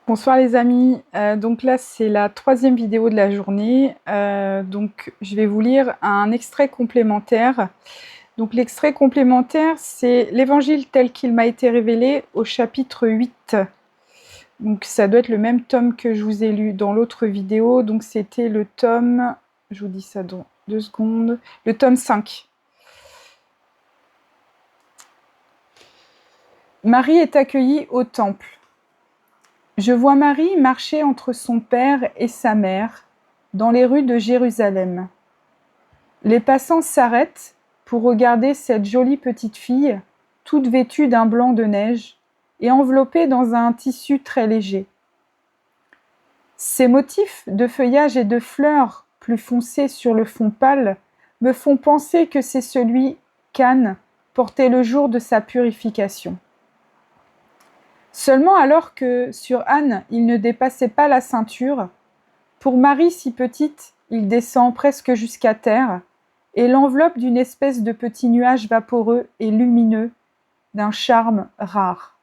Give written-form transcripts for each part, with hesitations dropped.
Bonsoir les amis, donc là c'est la troisième vidéo de la journée, donc je vais vous lire un extrait complémentaire. Donc l'extrait complémentaire c'est l'évangile tel qu'il m'a été révélé au chapitre 8. Donc ça doit être le même tome que je vous ai lu dans l'autre vidéo, donc c'était le tome, je vous dis ça dans 2 secondes, le tome 5. Marie est accueillie au temple. Je vois Marie marcher entre son père et sa mère dans les rues de Jérusalem. Les passants s'arrêtent pour regarder cette jolie petite fille, toute vêtue d'un blanc de neige et enveloppée dans un tissu très léger. Ces motifs de feuillage et de fleurs plus foncés sur le fond pâle me font penser que c'est celui qu'Anne portait le jour de sa purification. Seulement alors que sur Anne il ne dépassait pas la ceinture, pour Marie si petite, il descend presque jusqu'à terre et l'enveloppe d'une espèce de petit nuage vaporeux et lumineux d'un charme rare.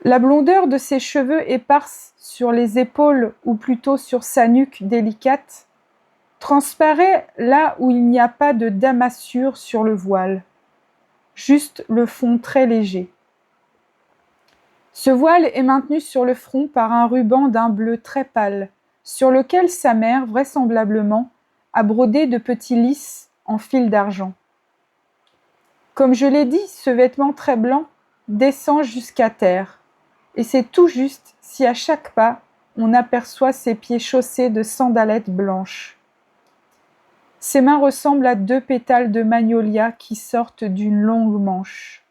La blondeur de ses cheveux éparses sur les épaules ou plutôt sur sa nuque délicate transparaît là où il n'y a pas de damassure sur le voile, juste le fond très léger. Ce voile est maintenu sur le front par un ruban d'un bleu très pâle, sur lequel sa mère, vraisemblablement, a brodé de petits lys en fil d'argent. Comme je l'ai dit, ce vêtement très blanc descend jusqu'à terre, et c'est tout juste si à chaque pas on aperçoit ses pieds chaussés de sandalettes blanches. Ses mains ressemblent à 2 pétales de magnolia qui sortent d'une longue manche.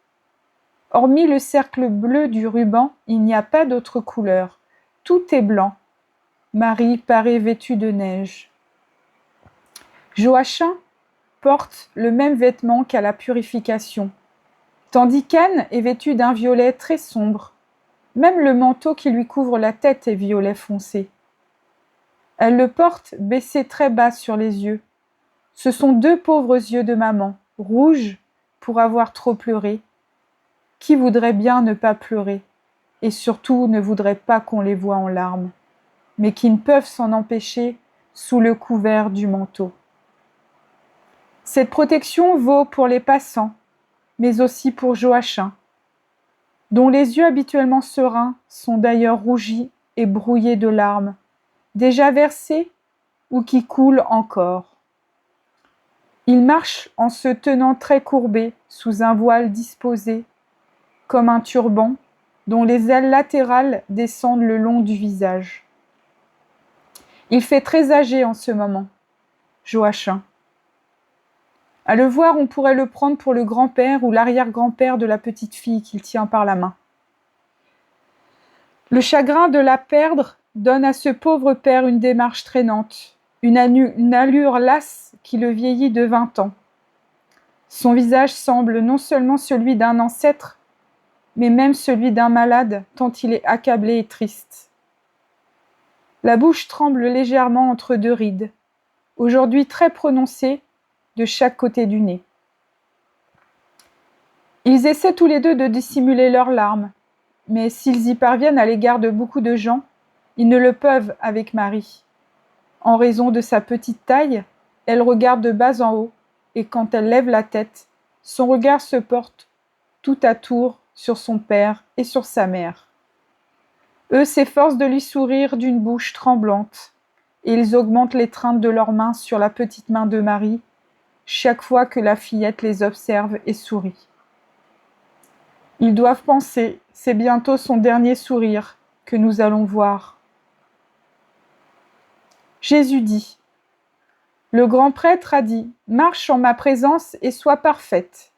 Hormis le cercle bleu du ruban, il n'y a pas d'autre couleur. Tout est blanc. Marie paraît vêtue de neige. Joachim porte le même vêtement qu'à la purification, tandis qu'Anne est vêtue d'un violet très sombre. Même le manteau qui lui couvre la tête est violet foncé. Elle le porte baissé très bas sur les yeux. Ce sont 2 pauvres yeux de maman, rouges pour avoir trop pleuré. Qui voudrait bien ne pas pleurer, et surtout ne voudrait pas qu'on les voie en larmes, mais qui ne peuvent s'en empêcher sous le couvert du manteau. Cette protection vaut pour les passants, mais aussi pour Joachim, dont les yeux habituellement sereins sont d'ailleurs rougis et brouillés de larmes, déjà versées ou qui coulent encore. Il marche en se tenant très courbé sous un voile disposé comme un turban, dont les ailes latérales descendent le long du visage. Il fait très âgé en ce moment, Joachim. À le voir, on pourrait le prendre pour le grand-père ou l'arrière-grand-père de la petite fille qu'il tient par la main. Le chagrin de la perdre donne à ce pauvre père une démarche traînante, une allure lasse qui le vieillit de 20 ans. Son visage semble non seulement celui d'un ancêtre, mais même celui d'un malade, tant il est accablé et triste. La bouche tremble légèrement entre 2 rides, aujourd'hui très prononcées de chaque côté du nez. Ils essaient tous les 2 de dissimuler leurs larmes, mais s'ils y parviennent à l'égard de beaucoup de gens, ils ne le peuvent avec Marie. En raison de sa petite taille, elle regarde de bas en haut, et quand elle lève la tête, son regard se porte tout à tour sur son père et sur sa mère. Eux s'efforcent de lui sourire d'une bouche tremblante, et ils augmentent l'étreinte de leurs mains sur la petite main de Marie, chaque fois que la fillette les observe et sourit. Ils doivent penser, c'est bientôt son dernier sourire que nous allons voir. Jésus dit, le grand prêtre a dit, marche en ma présence et sois parfaite.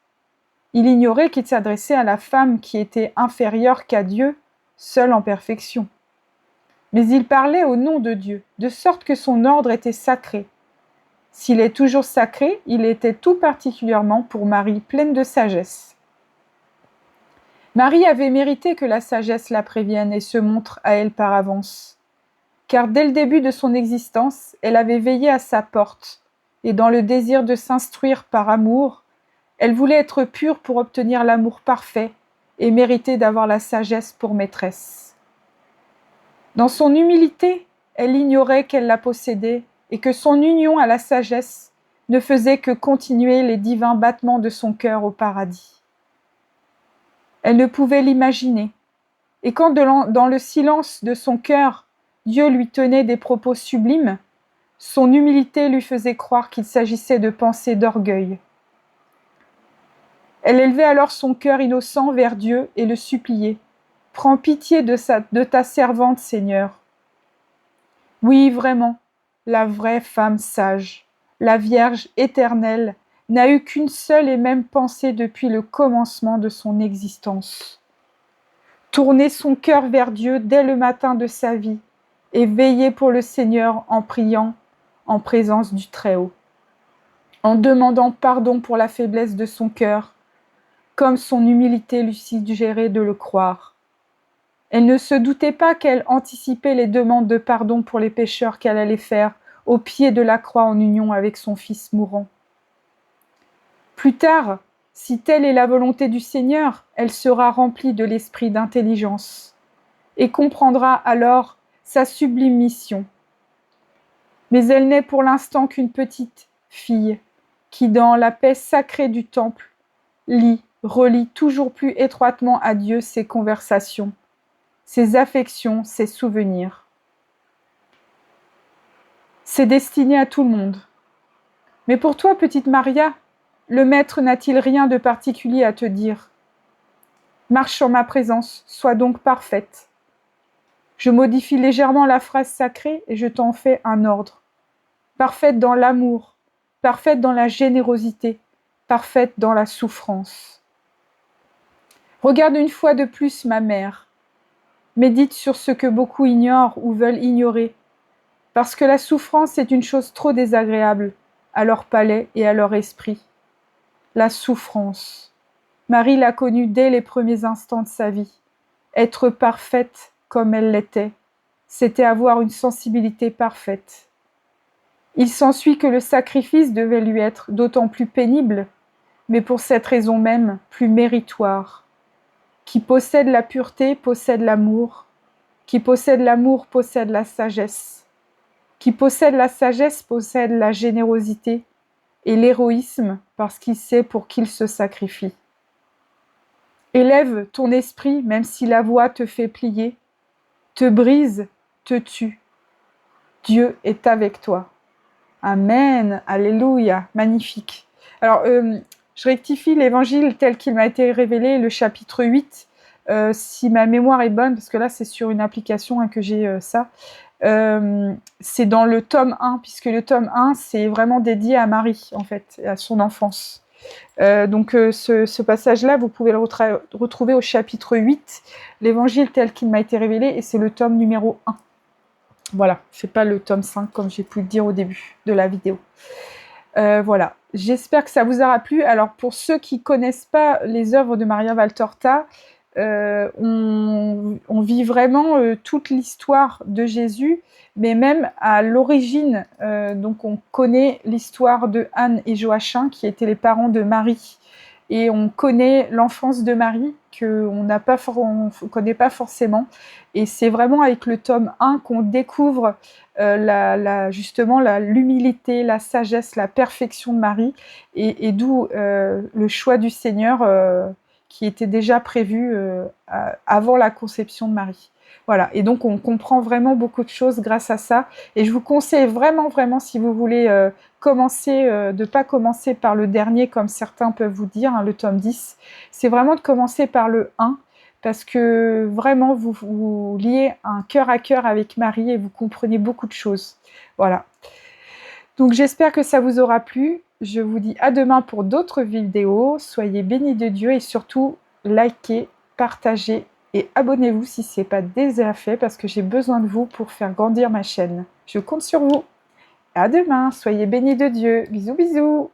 Il ignorait qu'il s'adressait à la femme qui était inférieure qu'à Dieu, seule en perfection. Mais il parlait au nom de Dieu, de sorte que son ordre était sacré. S'il est toujours sacré, il était tout particulièrement pour Marie pleine de sagesse. Marie avait mérité que la sagesse la prévienne et se montre à elle par avance. Car dès le début de son existence, elle avait veillé à sa porte, et dans le désir de s'instruire par amour, elle voulait être pure pour obtenir l'amour parfait et méritait d'avoir la sagesse pour maîtresse. Dans son humilité, elle ignorait qu'elle la possédait et que son union à la sagesse ne faisait que continuer les divins battements de son cœur au paradis. Elle ne pouvait l'imaginer, et quand dans le silence de son cœur, Dieu lui tenait des propos sublimes, son humilité lui faisait croire qu'il s'agissait de pensées d'orgueil. Elle élevait alors son cœur innocent vers Dieu et le suppliait. « Prends pitié de ta servante, Seigneur. » Oui, vraiment, la vraie femme sage, la Vierge éternelle, n'a eu qu'une seule et même pensée depuis le commencement de son existence. Tourner son cœur vers Dieu dès le matin de sa vie et veiller pour le Seigneur en priant en présence du Très-Haut, en demandant pardon pour la faiblesse de son cœur, comme son humilité lui suggérait de le croire. Elle ne se doutait pas qu'elle anticipait les demandes de pardon pour les pécheurs qu'elle allait faire au pied de la croix en union avec son Fils mourant. Plus tard, si telle est la volonté du Seigneur, elle sera remplie de l'esprit d'intelligence et comprendra alors sa sublime mission. Mais elle n'est pour l'instant qu'une petite fille qui, dans la paix sacrée du temple, relie toujours plus étroitement à Dieu ses conversations, ses affections, ses souvenirs. C'est destiné à tout le monde. Mais pour toi, petite Maria, le Maître n'a-t-il rien de particulier à te dire? Marche en ma présence, sois donc parfaite. Je modifie légèrement la phrase sacrée et je t'en fais un ordre. Parfaite dans l'amour, parfaite dans la générosité, parfaite dans la souffrance. Regarde une fois de plus ma mère. Médite sur ce que beaucoup ignorent ou veulent ignorer, parce que la souffrance est une chose trop désagréable à leur palais et à leur esprit. La souffrance. Marie l'a connue dès les premiers instants de sa vie. Être parfaite comme elle l'était, c'était avoir une sensibilité parfaite. Il s'ensuit que le sacrifice devait lui être d'autant plus pénible, mais pour cette raison même plus méritoire. Qui possède la pureté possède l'amour, qui possède l'amour possède la sagesse, qui possède la sagesse possède la générosité et l'héroïsme parce qu'il sait pour qui il se sacrifie. Élève ton esprit même si la voix te fait plier, te brise, te tue. Dieu est avec toi. Amen, alléluia, magnifique. Alors, je rectifie l'évangile tel qu'il m'a été révélé, le chapitre 8, si ma mémoire est bonne, parce que là c'est sur une application que j'ai ça. C'est dans le tome 1, puisque le tome 1 c'est vraiment dédié à Marie, en fait, à son enfance. Donc ce passage-là, vous pouvez le retrouver au chapitre 8, l'évangile tel qu'il m'a été révélé, et c'est le tome numéro 1. Voilà, c'est pas le tome 5 comme j'ai pu le dire au début de la vidéo. Voilà, j'espère que ça vous aura plu. Alors pour ceux qui connaissent pas les œuvres de Maria Valtorta, on vit vraiment toute l'histoire de Jésus, mais même à l'origine, donc on connaît l'histoire de Anne et Joachim qui étaient les parents de Marie, et on connaît l'enfance de Marie qu'on ne connaît pas forcément, et c'est vraiment avec le tome 1 qu'on découvre justement l'humilité, la sagesse, la perfection de Marie, et d'où le choix du Seigneur qui était déjà prévu avant la conception de Marie. Voilà, et donc on comprend vraiment beaucoup de choses grâce à ça, et je vous conseille vraiment, vraiment, si vous voulez commencer, de ne pas commencer par le dernier comme certains peuvent vous dire, le tome 10, c'est vraiment de commencer par le 1, parce que vraiment vous liez un cœur à cœur avec Marie et vous comprenez beaucoup de choses. Voilà. Donc j'espère que ça vous aura plu. Je vous dis à demain pour d'autres vidéos. Soyez bénis de Dieu et surtout likez, partagez et abonnez-vous si ce n'est pas déjà fait parce que j'ai besoin de vous pour faire grandir ma chaîne. Je compte sur vous. À demain. Soyez bénis de Dieu. Bisous, bisous.